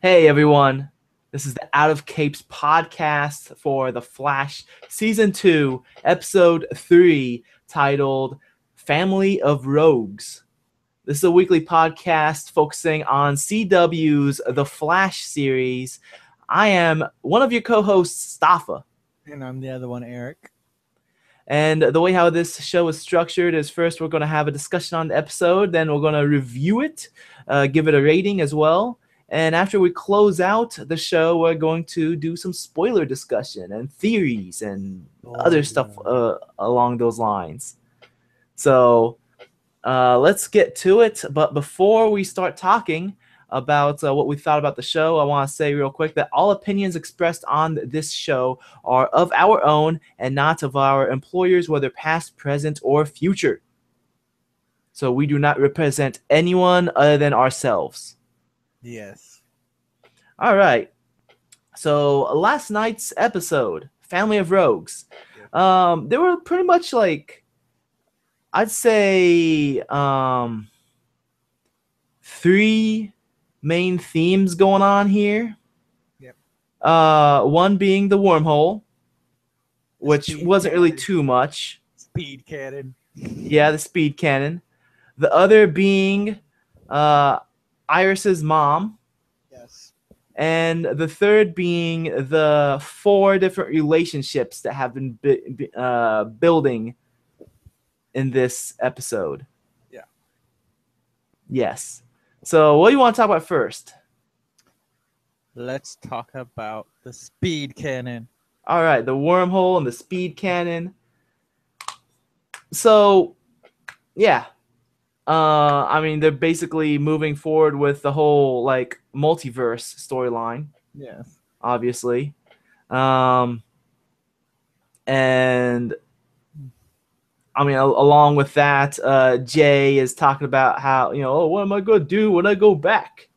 Hey everyone, this is the Out of Capes podcast for The Flash Season 2, Episode 3, titled Family of Rogues. This is a weekly podcast focusing on CW's The Flash series. I am one of your co-hosts, Staffa. And I'm the other one, Eric. And the way how this show is structured is first we're going to have a discussion on the episode, then we're going to review it, give it a rating as well. And after we close out the show, we're going to do some spoiler discussion and theories and other stuff along those lines. So let's get to it. But before we start talking about what we thought about the show, I want to say real quick that all opinions expressed on this show are of our own and not of our employers, whether past, present, or future. So we do not represent anyone other than ourselves. Yes. All right. So last night's episode, Family of Rogues, they were pretty much like, I'd say, three main themes going on here. Yep. One being the wormhole, which Speed wasn't really cannon. too much. Speed cannon. Yeah, the speed cannon. The other being Iris's mom. Yes. And the third being the four different relationships that have been building in this episode. Yeah. Yes. So what do you want to talk about first? Let's talk about the speed cannon. All right, the wormhole and the speed cannon. So, yeah. I mean, they're basically moving forward with the whole like multiverse storyline. Yes. Obviously. And I mean, along with that, Jay is talking about how, oh, what am I going to do when I go back?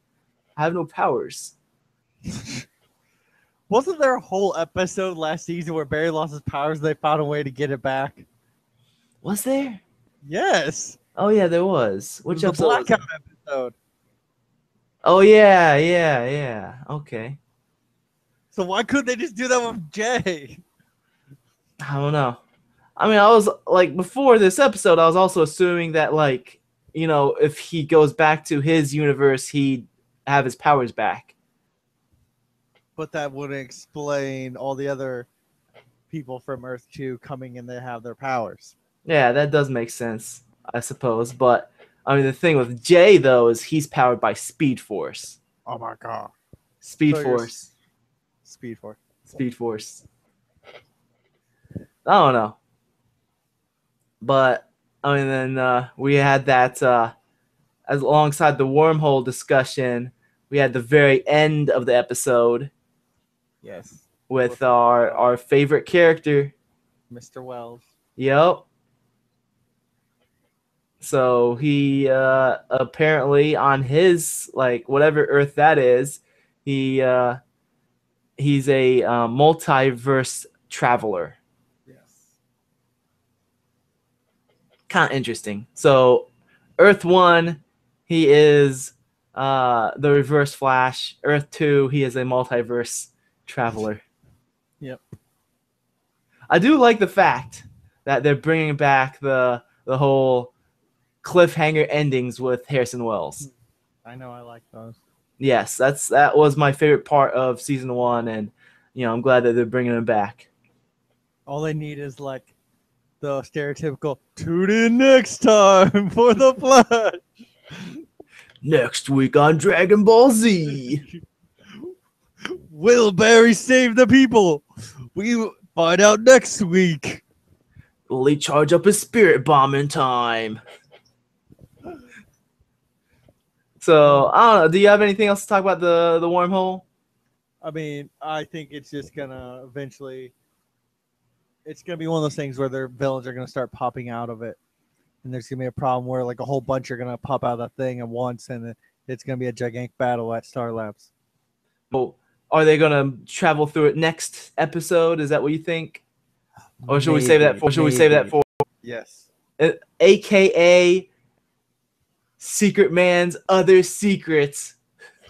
I have no powers. Wasn't there a whole episode last season where Barry lost his powers and they found a way to get it back? Was there? Yes. Oh, yeah, there was. It Which was the episode? Blackout episode. Oh, yeah. Okay. So why couldn't they just do that with Jay? I don't know. I mean, I was like, before this episode, I was also assuming that, like, if he goes back to his universe, he'd have his powers back. But that wouldn't explain all the other people from Earth 2 coming in to have their powers. Yeah, that does make sense, I suppose. But, I mean, the thing with Jay, though, is he's powered by Speed Force. Oh my god. Speed So Force. Speed Force. Speed Force. I don't know. But, I mean, then we had that, as alongside the wormhole discussion, we had the very end of the episode. Yes. With our favorite character, Mr. Wells. Yep. So he apparently on his like whatever Earth that is, he's a multiverse traveler. Yes. Kind of interesting. So Earth 1, he is the Reverse Flash. Earth 2, he is a multiverse traveler. Yep. I do like the fact that they're bringing back the whole cliffhanger endings with Harrison Wells. I know, I like those. Yes, that was my favorite part of season 1, and I'm glad that they're bringing him back. All they need is like the stereotypical tune in next time for the Flash. Next week on Dragon Ball Z. Will Barry save the people? We find out next week. Will he charge up his spirit bomb in time? So, I don't know. Do you have anything else to talk about the wormhole? I mean, I think it's just gonna eventually. It's gonna be one of those things where their villains are gonna start popping out of it, and there's gonna be a problem where like a whole bunch are gonna pop out of that thing at once, and it's gonna be a gigantic battle at Star Labs. Well, are they gonna travel through it next episode? Is that what you think? Or should we save that for? Should we save that for? Yes. AKA Secret Man's other secrets.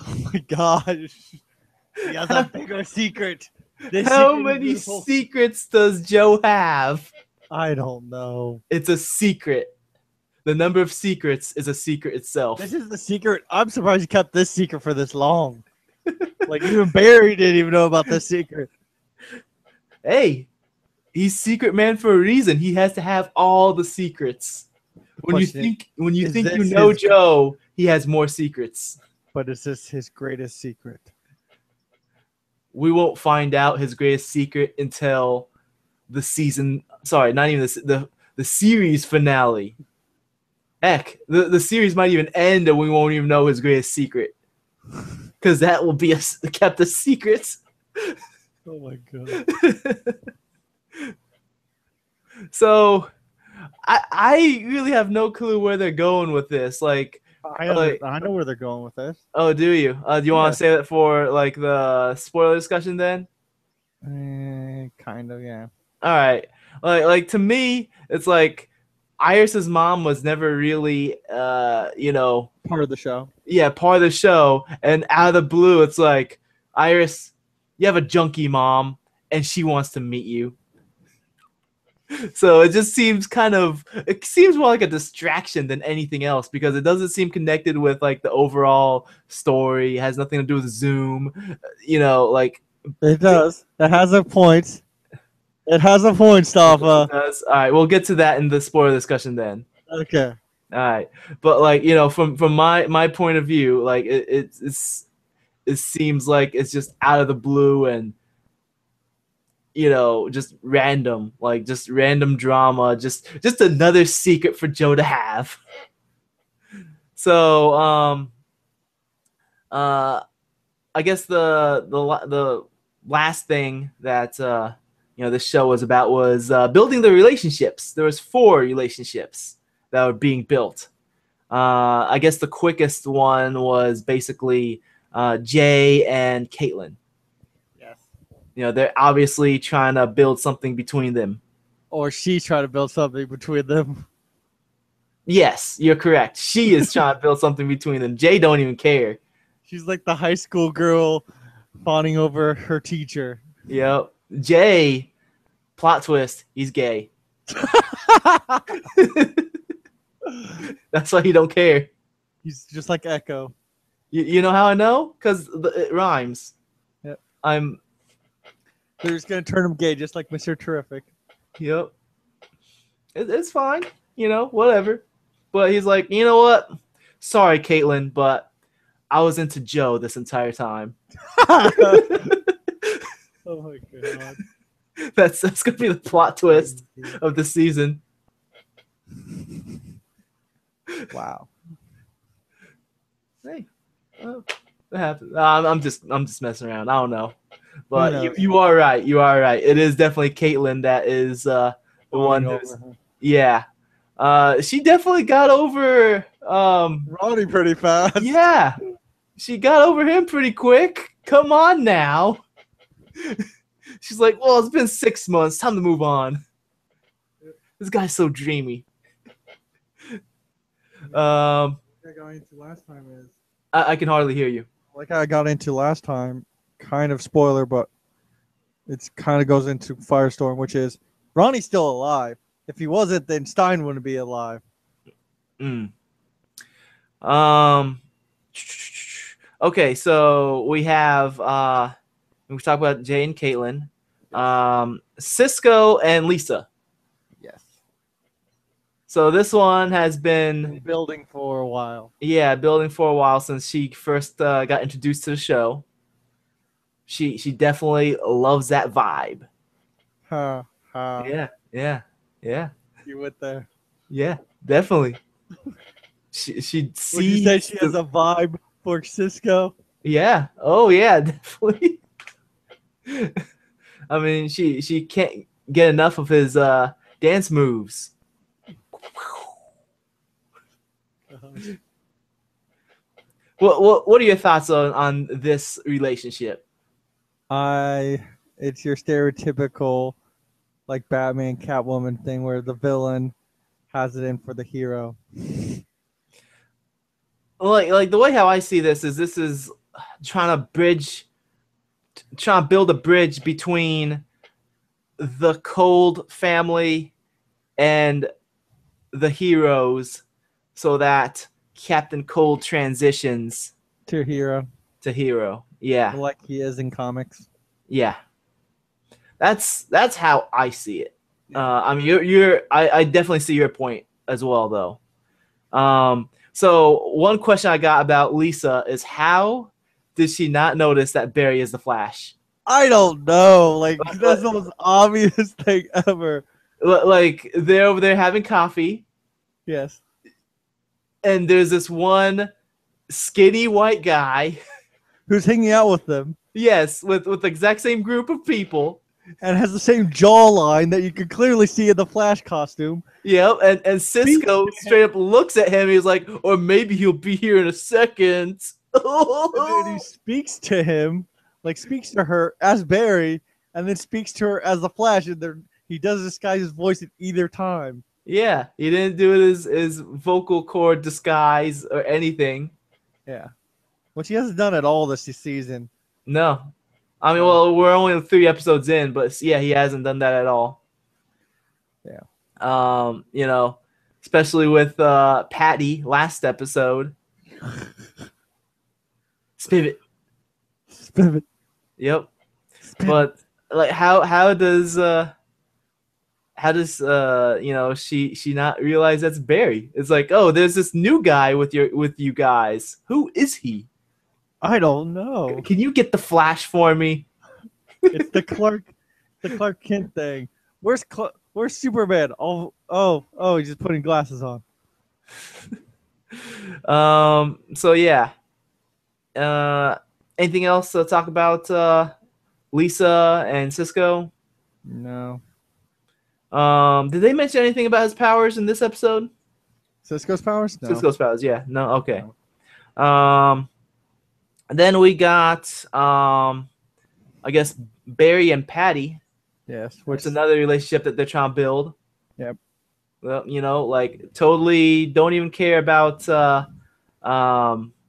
Oh my gosh. He has a bigger secret. This How secret is many beautiful. secrets does Joe have? I don't know. It's a secret. The number of secrets is a secret itself. This is the secret. I'm surprised you kept this secret for this long. Like even Barry didn't even know about this secret. Hey, he's secret man for a reason. He has to have all the secrets. When you Question, think you this know his- Joe, he has more secrets. But is this his greatest secret? We won't find out his greatest secret until the season. Sorry, not even the series finale. Heck, the series might even end and we won't even know his greatest secret, because that will be kept a secret. Oh my god. So, I really have no clue where they're going with this. Like, I know where they're going with this. oh, do you? Do you want Yeah. to say that for like the spoiler discussion then? Kind of, yeah. All right. Like to me, it's like Iris's mom was never really, Part of the show. yeah, part of the show, and out of the blue, it's like, Iris, you have a junkie mom, and she wants to meet you. So it just seems it seems more like a distraction than anything else, because it doesn't seem connected with like the overall story. It has nothing to do with Zoom, like. It does. It has a point. It has a point, Staffa. All right, we'll get to that in the spoiler discussion then. Okay. All right, but like from my point of view, like it seems like it's just out of the blue and just random, like just random drama, just another secret for Joe to have. So I guess the last thing that this show was about was building the relationships. There was 4 relationships that were being built. I guess the quickest one was basically Jay and Caitlin. Yes. They're obviously trying to build something between them. Or she tried to build something between them. Yes, you're correct. She is trying to build something between them. Jay don't even care. She's like the high school girl fawning over her teacher. Yep. Jay, plot twist, he's gay. That's why he don't care. He's just like Echo. You know how I know? Because it rhymes. Yep. They're just gonna turn him gay, just like Mr. Terrific. Yep. It's fine. Whatever. But he's like, you know what? Sorry, Caitlin, but I was into Joe this entire time. Oh my god. That's gonna be the plot twist of the season. Wow. Hey, that happens. I'm just messing around. I don't know, but knows? you are right. You are right. It is definitely Caitlin that is the one who's, yeah. She definitely got over Ronnie pretty fast. Yeah, she got over him pretty quick. Come on now. She's like, well, it's been 6 months. Time to move on. This guy's so dreamy. I got into last time is I can hardly hear you. like I got into last time, kind of spoiler, but it's kind of goes into Firestorm, which is Ronnie's still alive. If he wasn't, then Stein wouldn't be alive. Okay, so we have we talk about Jay and Caitlin, Cisco and Lisa. Yes. So this one has been building for a while. Yeah, building for a while since she first got introduced to the show. She definitely loves that vibe. Yeah. You went there. Yeah, definitely. She sees. Would you say she has a vibe for Cisco? Yeah. Oh yeah, definitely. I mean, she can't get enough of his dance moves. What are your thoughts on this relationship? It's your stereotypical like Batman Catwoman thing where the villain has it in for the hero. Like the way how I see this is trying to build a bridge between the Cold family and the heroes so that Captain Cold transitions To hero, to hero. Yeah. like he is in comics. Yeah. That's how I see it. I mean, I definitely see your point as well, though. So one question I got about Lisa is how did she not notice that Barry is the Flash? I don't know. Like that's the most obvious thing ever. Like they're over there having coffee, Yes. and there's this one skinny white guy. Who's hanging out with them Yes, with the exact same group of people. and has the same jawline that you can clearly see in the Flash costume. Yep, and Cisco straight up looks at him. He's like, or maybe he'll be here in a second. And then he speaks to him, like speaks to her as Barry, and then speaks to her as the Flash. And he does disguise his voice at either time. Yeah, he didn't do it his vocal cord disguise or anything. Yeah. Which he hasn't done at all this season. No. I mean, well, we're only 3 episodes in, but yeah, he hasn't done that at all. Yeah. You know, especially with Patty last episode. Spivot. Yep. But like how does you know, she not realize that's Barry? It's like, oh, there's this new guy with you guys. Who is he? I don't know. Can you get the Flash for me? It's the Clark Kent thing. Where's Superman? Oh, he's just putting glasses on. So yeah. Anything else to talk about Lisa and Cisco? No. Did they mention anything about his powers in this episode? Cisco's powers? No. Cisco's powers, yeah. No, okay. No. Then we got I guess Barry and Patty. Yes. Which is another relationship that they're trying to build. Yep. Well, you know, like totally don't even care about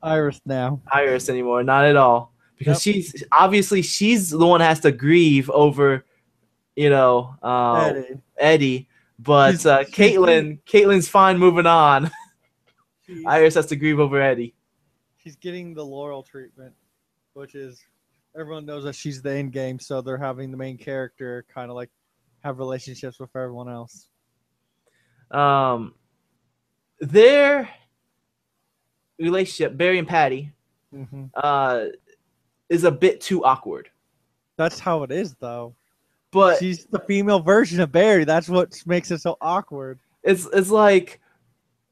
Iris now. Iris anymore, not at all. Because she's the one that has to grieve over, you know, Eddie. But Caitlin's fine moving on. Iris has to grieve over Eddie. She's getting the Laurel treatment, which is everyone knows that she's the end game, so they're having the main character kind of like have relationships with everyone else. Their relationship, Barry and Patty, is a bit too awkward. That's how it is, though. But she's the female version of Barry. That's what makes it so awkward. It's like,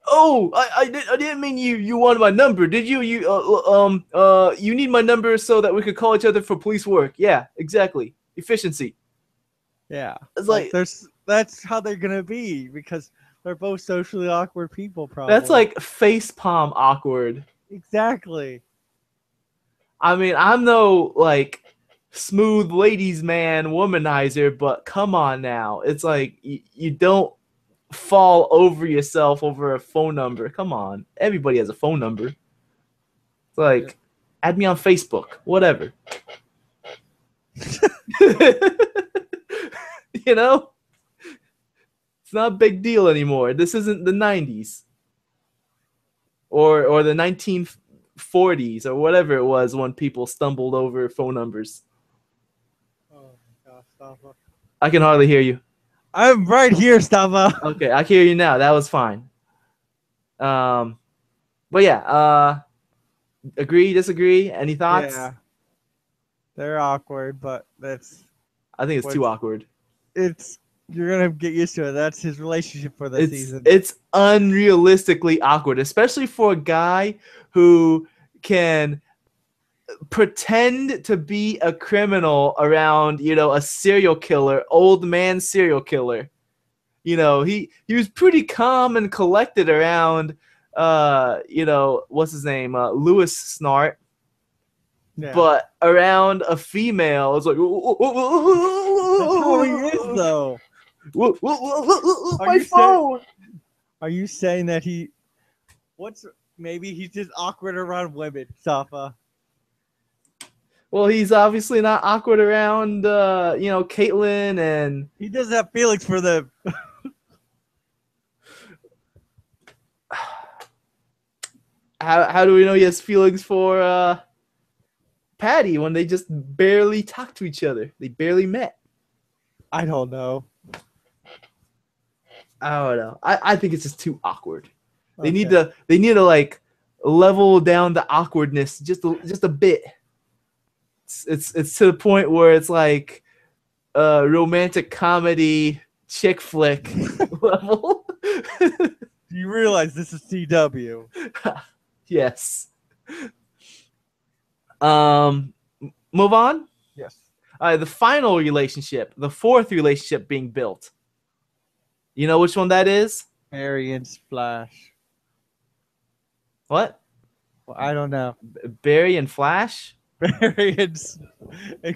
oh, I didn't mean you wanted my number, did you? You need my number so that we could call each other for police work. Yeah, exactly. Efficiency. Yeah, it's like that's how they're gonna be because they're both socially awkward people. Probably that's like facepalm awkward. Exactly. I mean, I'm no like smooth ladies man womanizer, but come on now, it's like you don't fall over yourself over a phone number. Come on, everybody has a phone number. It's like, add me on Facebook, whatever. You know, it's not a big deal anymore. This isn't the 90s or the 1940s or whatever it was when people stumbled over phone numbers. Oh my gosh, Stava. I can hardly hear you. I'm right here, Stava. Okay, I can hear you now. That was fine. But yeah, agree, disagree? Any thoughts? Yeah. They're awkward, but I think it's too awkward. You're gonna get used to it. That's his relationship for the season. It's unrealistically awkward, especially for a guy who can pretend to be a criminal around, you know, a serial killer, old man serial killer. You know, he was pretty calm and collected around you know, what's his name? Lewis Snart. Yeah. But around a female, it's like, that's how he is, though. My phone. Are you saying that maybe he's just awkward around women, Safa? Well, he's obviously not awkward around, Caitlyn and. He doesn't have feelings for them. How do we know he has feelings for Patty when they just barely talk to each other? They barely met. I don't know. I don't know. I think it's just too awkward. They Okay. need to like level down the awkwardness just a bit. It's to the point where it's like romantic comedy chick flick level. You realize this is CW. Yes. Move on. Yes. The final relationship, the fourth relationship being built. You know which one that is? Barry and Flash. What? Well, I don't know. Barry and Flash? Barry and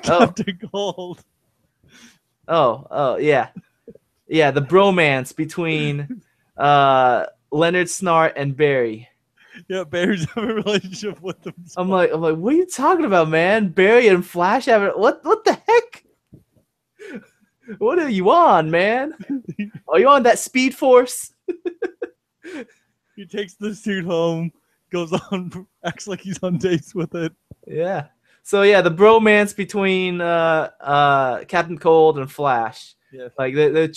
Captain Cold. Oh, yeah. Yeah, the bromance between Leonard Snart and Barry. Yeah, Barry's having a relationship with them. I'm like, what are you talking about, man? Barry and Flash having what the heck? What are you on, man? Are you on that Speed Force? He takes the suit home, goes on, acts like he's on dates with it. Yeah. So yeah, the bromance between Captain Cold and Flash. Yes. Like they're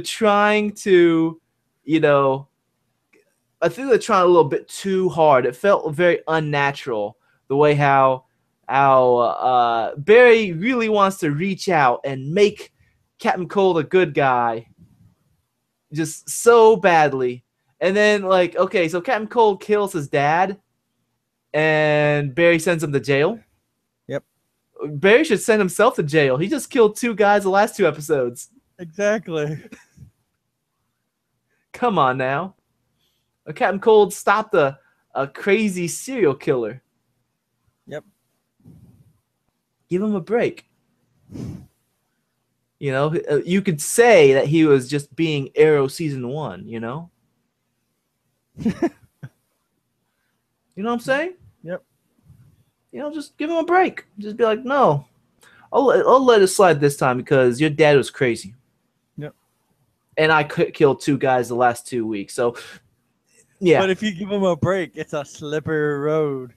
trying to, I think they're trying a little bit too hard. It felt very unnatural the way how Barry really wants to reach out and make Captain Cold a good guy, just so badly. And then okay, so Captain Cold kills his dad, and Barry sends him to jail. Yep. Barry should send himself to jail. He just killed 2 guys the last 2 episodes. Exactly. Come on now. Captain Cold stopped a crazy serial killer. Yep. Give him a break. You could say that he was just being Arrow season 1, You know what I'm saying? Yep. Just give him a break. Just be like, no, I'll let it slide this time because your dad was crazy. Yep. And I killed 2 guys the last 2 weeks. So, yeah. But if you give him a break, it's a slippery road.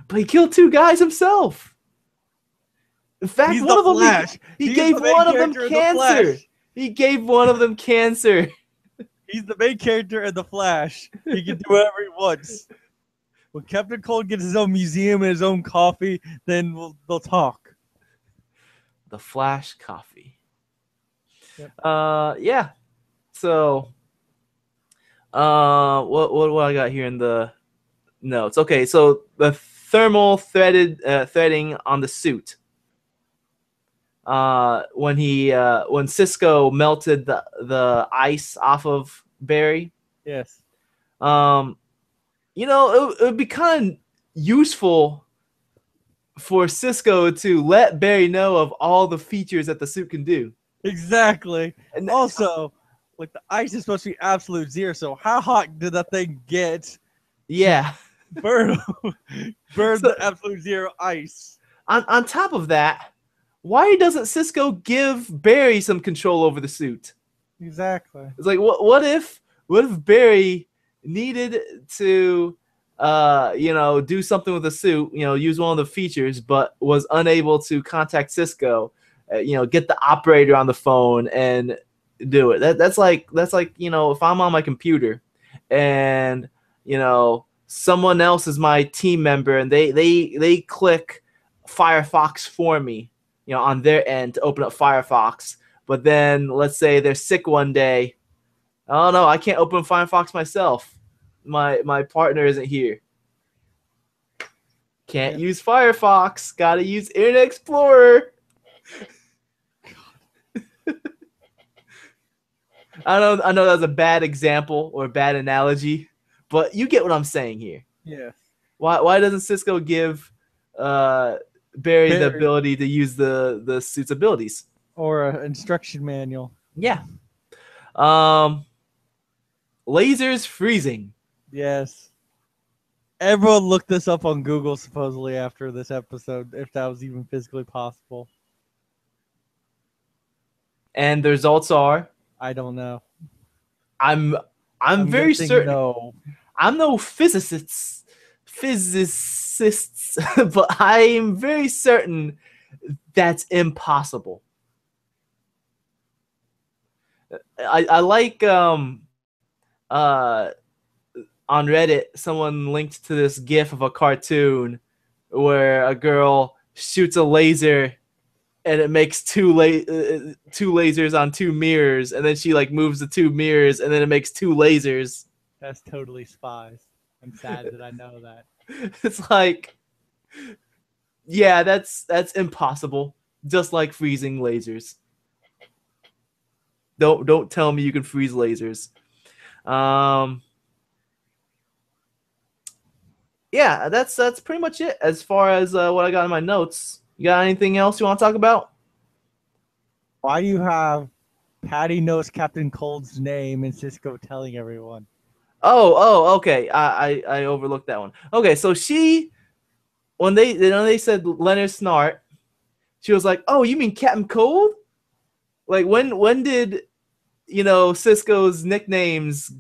But he killed 2 guys himself. In fact, He's one of them Flash. he gave one of them cancer. He gave one of them cancer. He's the main character in the Flash. He can do whatever he wants. When Captain Cold gets his own museum and his own coffee, then they'll talk. The Flash coffee. Yep. Yeah. So, what I got here in the notes? Okay, so the thermal threading on the suit. When Cisco melted the ice off of Barry. Yes. It would be kind of useful for Cisco to let Barry know of all the features that the suit can do. Exactly. And also, the ice is supposed to be absolute zero, so how hot did that thing get? Yeah. Burn the absolute zero ice. On top of that, why doesn't Cisco give Barry some control over the suit? Exactly. It's like, what if Barry needed to do something with the suit, use one of the features, but was unable to contact Cisco, get the operator on the phone and do it. That's like if I'm on my computer and someone else is my team member and they click Firefox for me, on their end to open up Firefox, but then let's say they're sick one day. Oh no, I can't open Firefox myself. My partner isn't here. Can't use Firefox. Gotta use Internet Explorer. I know that's a bad example or a bad analogy, but you get what I'm saying here. Yeah. Why doesn't Cisco give Barry the ability to use the suit's abilities? Or an instruction manual. Yeah. Lasers freezing. Yes. Everyone looked this up on Google supposedly after this episode, if that was even physically possible. And the results are I don't know. I'm very guessing certain. no. I'm no physicist, but I'm very certain that's impossible. I like uh on Reddit someone linked to this GIF of a cartoon where a girl shoots a laser and it makes two lasers on two mirrors, and then she like moves the two mirrors, and then it makes two lasers. That's totally spies. I'm sad that I know that. It's like, yeah, that's impossible. Just like freezing lasers. Don't tell me you can freeze lasers. Yeah, that's pretty much it as far as what I got in my notes. You got anything else you want to talk about? Why do you have Patty knows Captain Cold's name and Cisco telling everyone? Okay. I overlooked that one. Okay, so she when they said Leonard Snart, she was like, "Oh, you mean Captain Cold?" Like when did Cisco's nicknames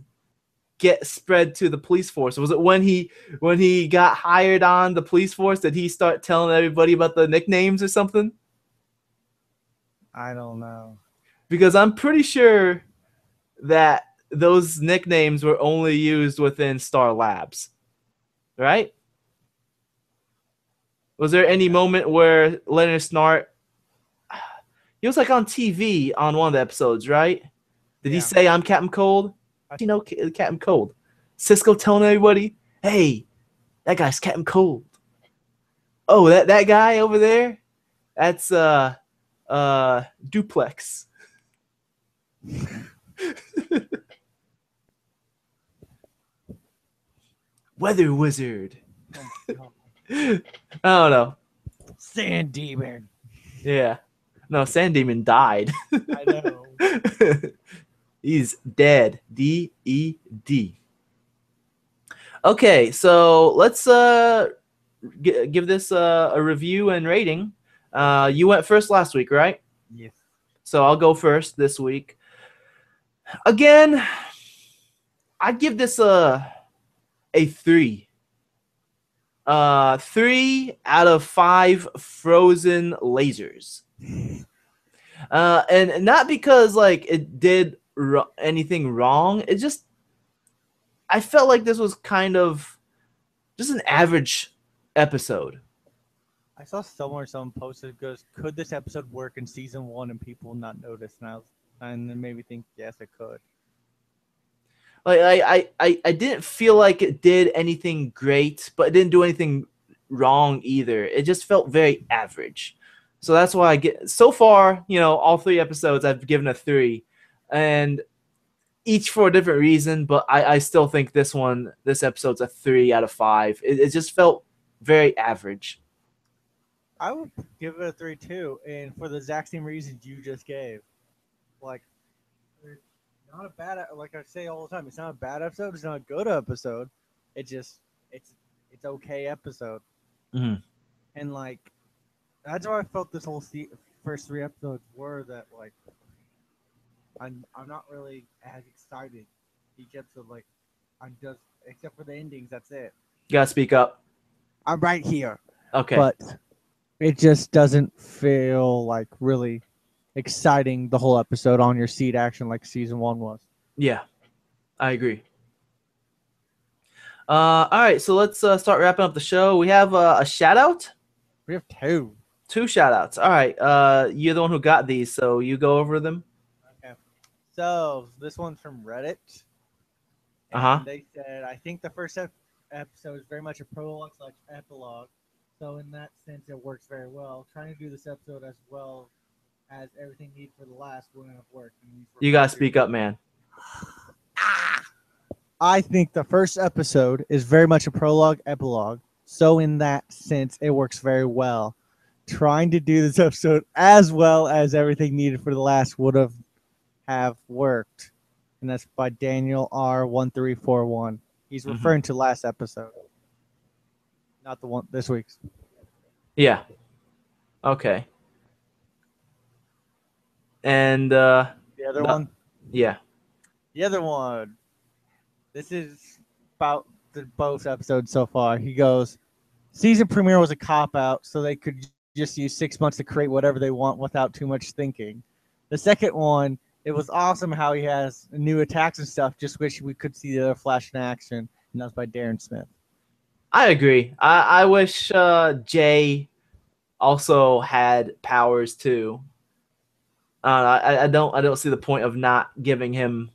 get spread to the police force? Was it when he got hired on the police force? Did he start telling everybody about the nicknames or something? I don't know. Because I'm pretty sure that those nicknames were only used within Star Labs, right? Was there any moment where Leonard Snart, he was like on TV on one of the episodes, right? Did he say, "I'm Captain Cold"? Captain Cold. Cisco telling everybody, "Hey, that guy's Captain Cold." Oh, that guy over there, that's Duplex. Weather Wizard. Oh, I don't know. Sand Demon. Yeah. No, Sand Demon died. I know. He's dead. D-E-D. Okay, so let's give this a review and rating. You went first last week, right? Yes. So I'll go first this week. Again, I'd give this a 3. 3 out of 5 frozen lasers. And not because like it did anything wrong. It just, I felt like this was kind of just an average episode. I saw somewhere someone posted goes, "Could this episode work in season 1 and people not notice?" And then made me think, yes, it could. Like I didn't feel like it did anything great, but it didn't do anything wrong either. It just felt very average. So that's why I get, so far, all 3 episodes I've given a 3, and each for a different reason, but I still think this episode's a 3 out of 5. It just felt very average. I would give it a 3 too, and for the exact same reasons you just gave. Like, it's not a bad, like I say all the time, it's not a bad episode, it's not a good episode. It's okay episode. Mm-hmm. And like, that's how I felt this whole first 3 episodes were, that like I'm not really as excited each episode. Like, I'm just, except for the endings, that's it. You gotta speak up. I'm right here. Okay. But it just doesn't feel like really exciting the whole episode on your seat action like season 1 was. Yeah, I agree. All right, so let's start wrapping up the show. We have a shout out. We have 2. 2 shout outs. All right, you're the one who got these, so you go over them. Okay. So this one's from Reddit. They said, "I think the first episode is very much a prologue/epilogue. So in that sense, it works very well. Trying to do this episode as well as everything needed for the last wouldn't have worked." You gotta speak up, man. I think the first episode is very much a prologue/epilogue. So in that sense, it works very well. Trying to do this episode as well as everything needed for the last would have worked. And that's by Daniel R1341. He's referring to last episode. Not the one this week's. Yeah. Okay. And The other the- one. yeah. The other one. This is about the both episodes so far. He goes, season premiere was a cop out, so they could just use 6 months to create whatever they want without too much thinking. The second one, it was awesome how he has new attacks and stuff. Just wish we could see the other Flash in action, and that was by Darren Smith. I agree. I wish Jay also had powers too. I don't see the point of not giving him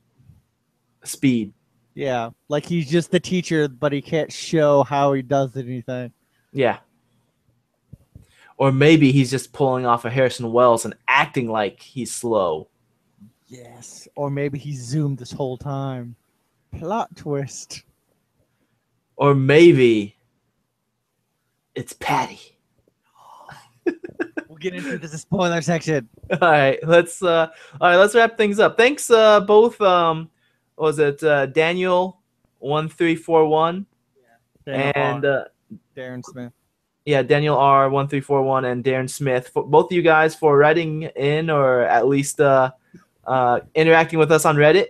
speed. Yeah, like he's just the teacher, but he can't show how he does anything. Yeah. Or maybe he's just pulling off a Harrison Wells and acting like he's slow. Yes, or maybe he zoomed this whole time. Plot twist. Or maybe it's Patty. We'll get into this spoiler section. All right, let's wrap things up. Thanks both what was it Daniel 1341 and Darren Smith. Yeah, Daniel R 1341 and Darren Smith. For both of you guys for writing in or at least interacting with us on Reddit.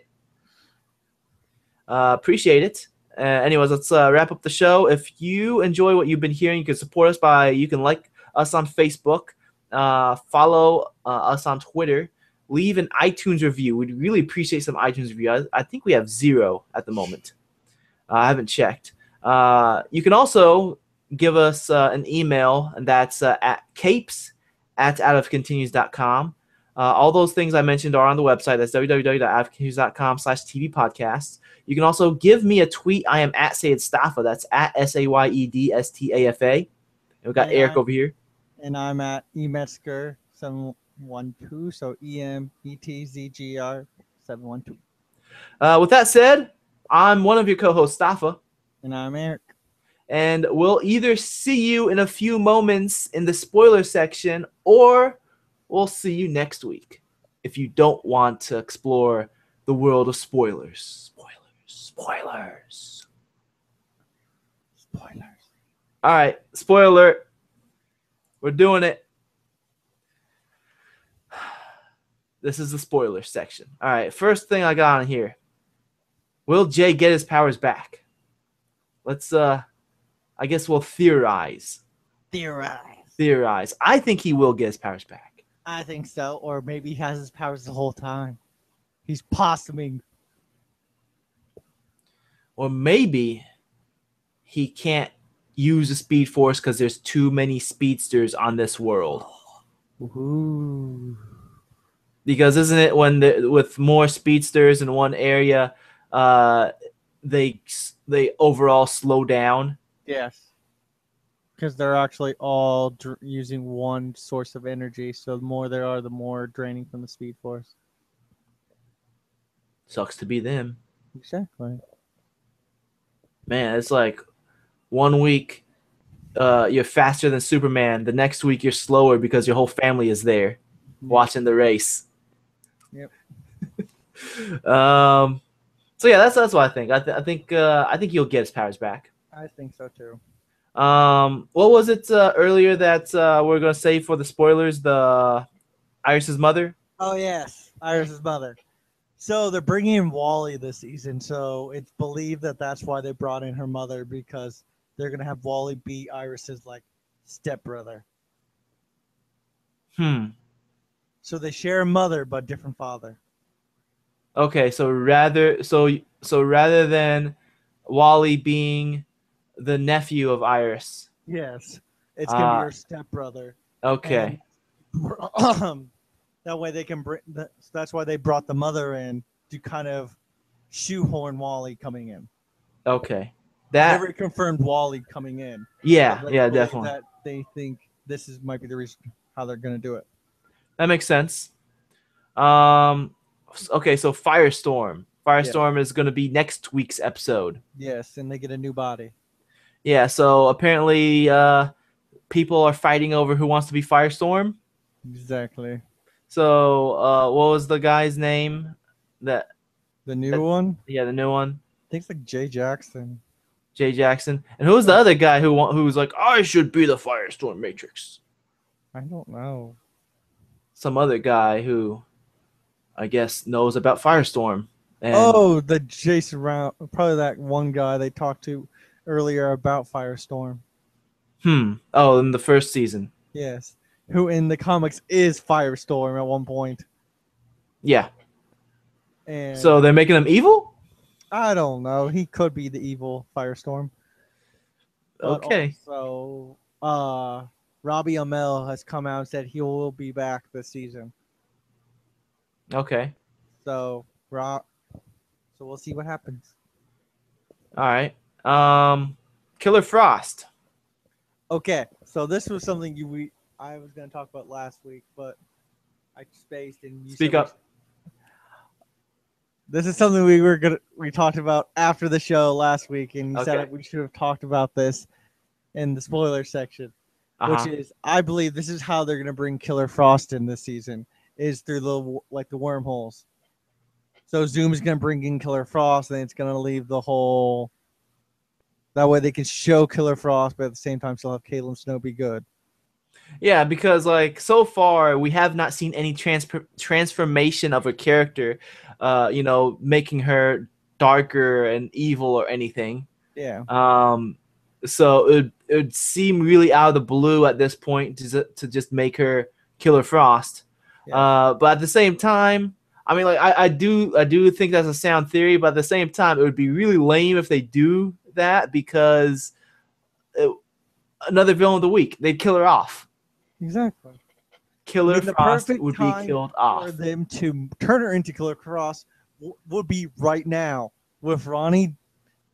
Appreciate it. Anyways, let's wrap up the show. If you enjoy what you've been hearing, you can support us you can like us on Facebook, follow us on Twitter, leave an iTunes review. We'd really appreciate some iTunes review. I think we have 0 at the moment. I haven't checked. You can also give us an email, and that's at capes@outofcontinues.com. All those things I mentioned are on the website. That's www.outofcontinues.com/tvpodcasts. You can also give me a tweet. I am at Sayed Stafa. That's at SAYEDSTAFA. And we've got Eric over here. And I'm at emetzger712. So EMETZGR 712. With that said, I'm one of your co-hosts, Stafa. And I'm Eric. And we'll either see you in a few moments in the spoiler section, or we'll see you next week if you don't want to explore the world of spoilers. Spoilers. All right, spoiler alert. We're doing it. This is the spoiler section. All right, first thing I got on here. Will Jay get his powers back? Let's I guess we'll theorize. Theorize. I think he will get his powers back. I think so. Or maybe he has his powers the whole time. He's possuming. Or maybe he can't use the Speed Force because there's too many speedsters on this world. Ooh. Because isn't it when with more speedsters in one area, they overall slow down? Yes. Because they're actually all using one source of energy. So the more there are, the more draining from the Speed Force. Sucks to be them. Exactly. Man, it's like 1 week you're faster than Superman. The next week you're slower because your whole family is there watching the race. Yep. So yeah, that's what I think. I think he'll get his powers back. I think so too. What was it earlier that we're gonna say for the spoilers? The Iris's mother. Oh yes, Iris's mother. So they're bringing in Wally this season. So it's believed that that's why they brought in her mother, because they're gonna have Wally be Iris's like stepbrother. So they share a mother but different father. Okay, so rather than Wally being the nephew of Iris. Yes, it's gonna be her stepbrother. Okay. And, that way they can bring. That's why they brought the mother in to kind of shoehorn Wally coming in. Okay. Never confirmed Wally coming in. Yeah, definitely. That they think this might be the reason how they're gonna do it. That makes sense. Okay, so Firestorm. Firestorm is going to be next week's episode. Yes, and they get a new body. Yeah, so apparently people are fighting over who wants to be Firestorm. Exactly. So what was the guy's name? The new one? Yeah, the new one. I think it's like Jay Jackson. Jay Jackson. And who's the other guy who's like, I should be the Firestorm Matrix? I don't know. Some other guy who, I guess, knows about Firestorm. And Oh, the Jason Round, probably that one guy they talked to earlier about Firestorm. Oh, in the first season. Yes, who in the comics is Firestorm at one point. Yeah. And So they're making him evil? I don't know. He could be the evil Firestorm. But Okay. also, Robbie Amell has come out and said he will be back this season. Okay. So we'll see what happens. All right. Killer Frost. Okay, so this was something I was going to talk about last week, but I spaced and you Speak said up. This is something we talked about after the show last week, and you Okay. said that we should have talked about this in the spoiler section, Uh-huh. which is I believe this is how they're going to bring Killer Frost in this season is through the wormholes. So Zoom is going to bring in Killer Frost, and it's going to leave the whole. That way they can show Killer Frost, but at the same time still have Caitlin Snow be good. Yeah, because like so far we have not seen any transformation of her character, making her darker and evil or anything. Yeah. So it would seem really out of the blue at this point to just make her Killer Frost. Yeah. But at the same time, I mean, like I do think that's a sound theory, but at the same time, it would be really lame if they do that because another villain of the week, they'd kill her off. Exactly. Killer the Frost perfect would be time killed for off. them to turn her into Killer Frost would be right now with Ronnie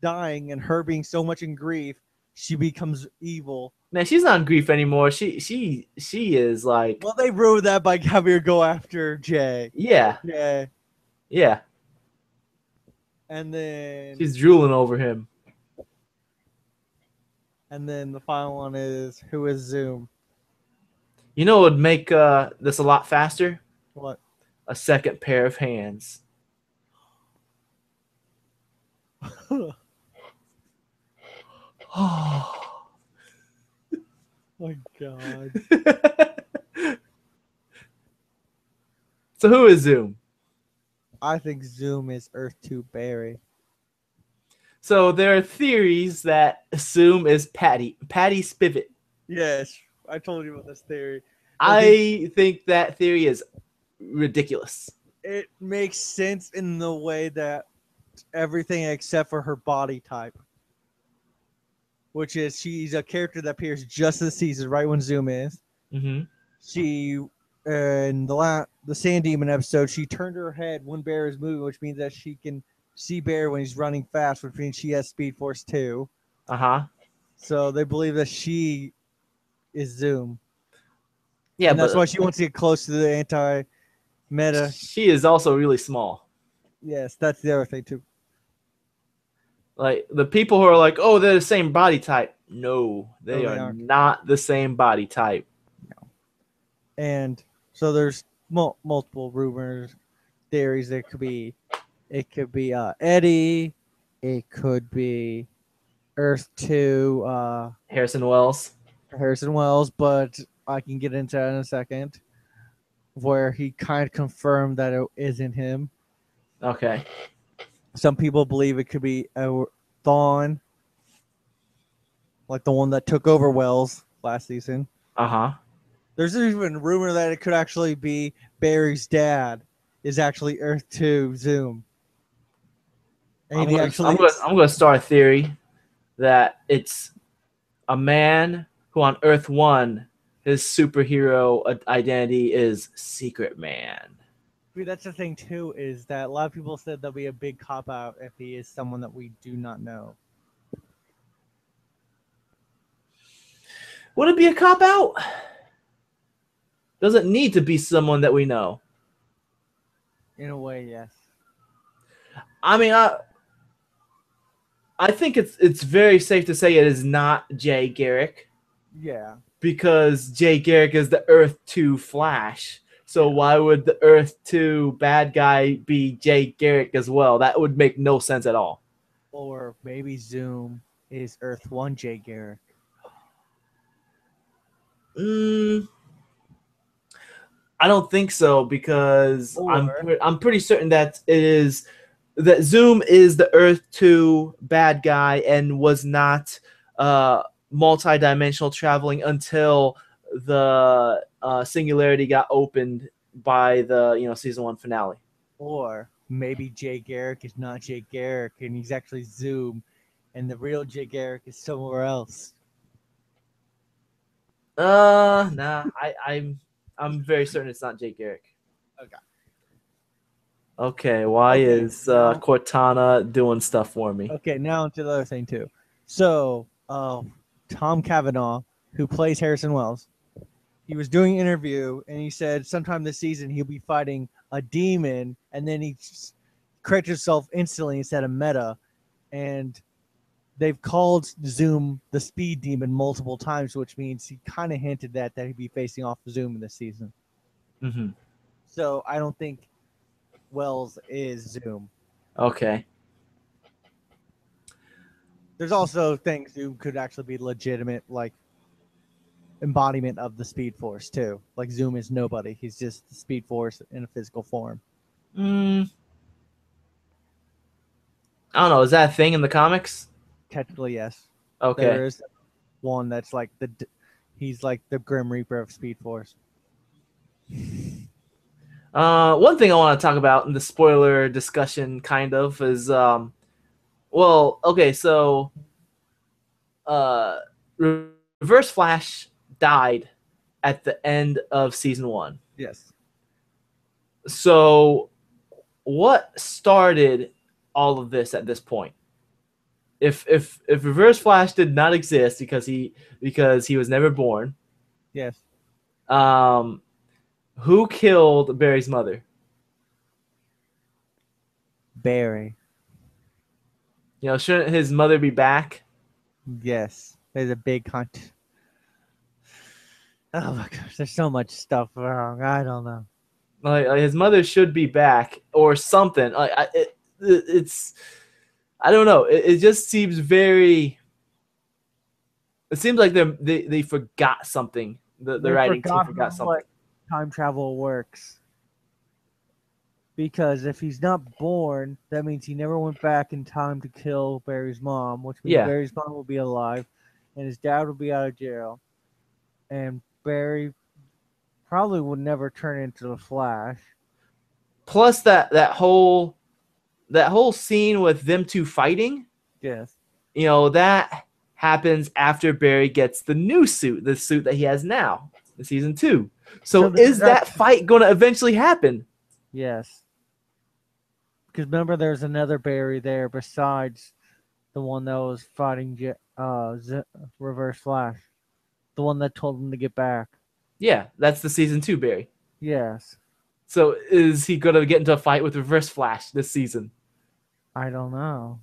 dying and her being so much in grief, she becomes evil. Man, she's not in grief anymore. She is like. Well, they ruined that by having her go after Jay. Yeah. Yeah. And then she's drooling over him. And then the final one is who is Zoom? You know what would make this a lot faster? What? A second pair of hands. Oh my god. So who is Zoom? I think Zoom is Earth 2 Barry. So there are theories that Zoom is Patty Spivot. Yes, I told you about this theory. I think that theory is ridiculous. It makes sense in the way that everything except for her body type, which is she's a character that appears just this season, right when Zoom is. Mm-hmm. She in the Sand Demon episode, she turned her head when Bear is moving, which means that she can see Bear when he's running fast, which means she has Speed Force 2. Uh-huh. So they believe that she is Zoom. Yeah, and that's why she wants to get close to the anti-meta. She is also really small. Yes, that's the other thing too. Like the people who are like, oh, they're the same body type. No, they are not the same body type. No. And so there's multiple rumors, theories. It could be Eddie. It could be Earth 2. Harrison Wells. But I can get into that in a second. Where he kind of confirmed that it isn't him. Okay. Some people believe it could be Thawne, like the one that took over Wells last season. Uh-huh. There's even a rumor that it could actually be Barry's dad is actually Earth 2 Zoom. And I'm going to start a theory that it's a man who on Earth 1, his superhero identity is Secret Man. That's the thing too, is that a lot of people said there'll be a big cop out if he is someone that we do not know. Would it be a cop out? Doesn't need to be someone that we know. In a way, yes. I mean, I think it's very safe to say it is not Jay Garrick. Yeah. Because Jay Garrick is the Earth 2 Flash. So why would the Earth 2 bad guy be Jay Garrick as well? That would make no sense at all. Or maybe Zoom is Earth 1 Jay Garrick? I don't think so because Or I'm pretty certain that Zoom is the Earth 2 bad guy and was not multi-dimensional traveling until the singularity got opened by the season 1 finale. Or maybe Jay Garrick is not Jay Garrick and he's actually Zoom, and the real Jay Garrick is somewhere else. Nah, I'm very certain it's not Jake Garrick. Okay. Okay, why Okay, is now- Cortana doing stuff for me? Okay, now to the other thing too. So, Tom Cavanaugh, who plays Harrison Wells, he was doing an interview and he said sometime this season he'll be fighting a demon, and then he corrected himself instantly and said a meta, and they've called Zoom the speed demon multiple times, which means he kind of hinted that he'd be facing off Zoom in this season. Mm-hmm. So I don't think Wells is Zoom. Okay. There's also things Zoom could actually be legitimate, like embodiment of the Speed Force too. Like Zoom is nobody; he's just the Speed Force in a physical form. I don't know. Is that a thing in the comics? Technically, yes. Okay. There is one that's like he's like the Grim Reaper of Speed Force. One thing I want to talk about in the spoiler discussion, kind of, is okay, so Reverse Flash died at the end of season 1. Yes. So, what started all of this at this point? If Reverse Flash did not exist because he was never born, Yes. who killed Barry's mother? Barry. Shouldn't his mother be back? Yes. There's a big hunt. Oh my gosh, there's so much stuff wrong. I don't know. Like his mother should be back or something. It's I don't know. It just seems very. It seems like they forgot something. The writing team forgot something. What time travel works. Because if he's not born, that means he never went back in time to kill Barry's mom, which means Barry's mom will be alive, and his dad will be out of jail, and Barry probably would never turn into the Flash. Plus that whole scene with them two fighting. Yes. That happens after Barry gets the new suit, the suit that he has now in season 2. So is that fight going to eventually happen? Yes. Because remember, there's another Barry there besides the one that was fighting Reverse Flash. The one that told him to get back. Yeah, that's the season 2 Barry. Yes. So is he going to get into a fight with Reverse Flash this season? I don't know.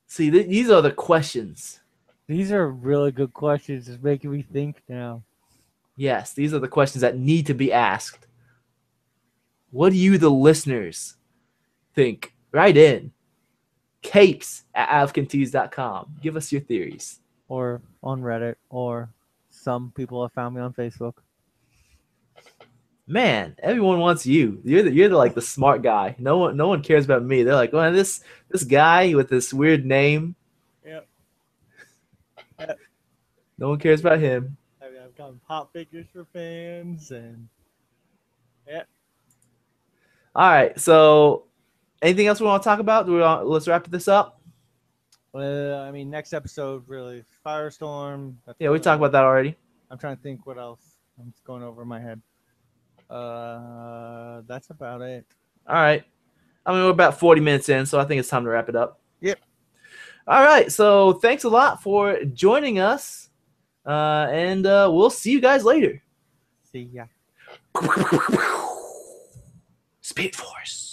See, these are the questions. These are really good questions. It's making me think now. Yes, these are the questions that need to be asked. What do you, the listeners, think? Write in. capes@avcantees.com. Give us your theories. Or on Reddit, or some people have found me on Facebook. Man, everyone wants you. You're like the smart guy. No one cares about me. They're like, well, this guy with this weird name. Yep. No one cares about him. I mean, I've gotten pop figures for fans, and yeah. All right. So, anything else we want to talk about? Let's wrap this up. Well, I mean, next episode really Firestorm. Yeah, we talked about that already. I'm trying to think what else. I'm just going over my head. That's about it. All right. I mean, we're about 40 minutes in, so I think it's time to wrap it up. Yep. All right. So thanks a lot for joining us, and we'll see you guys later. See ya. Speed Force.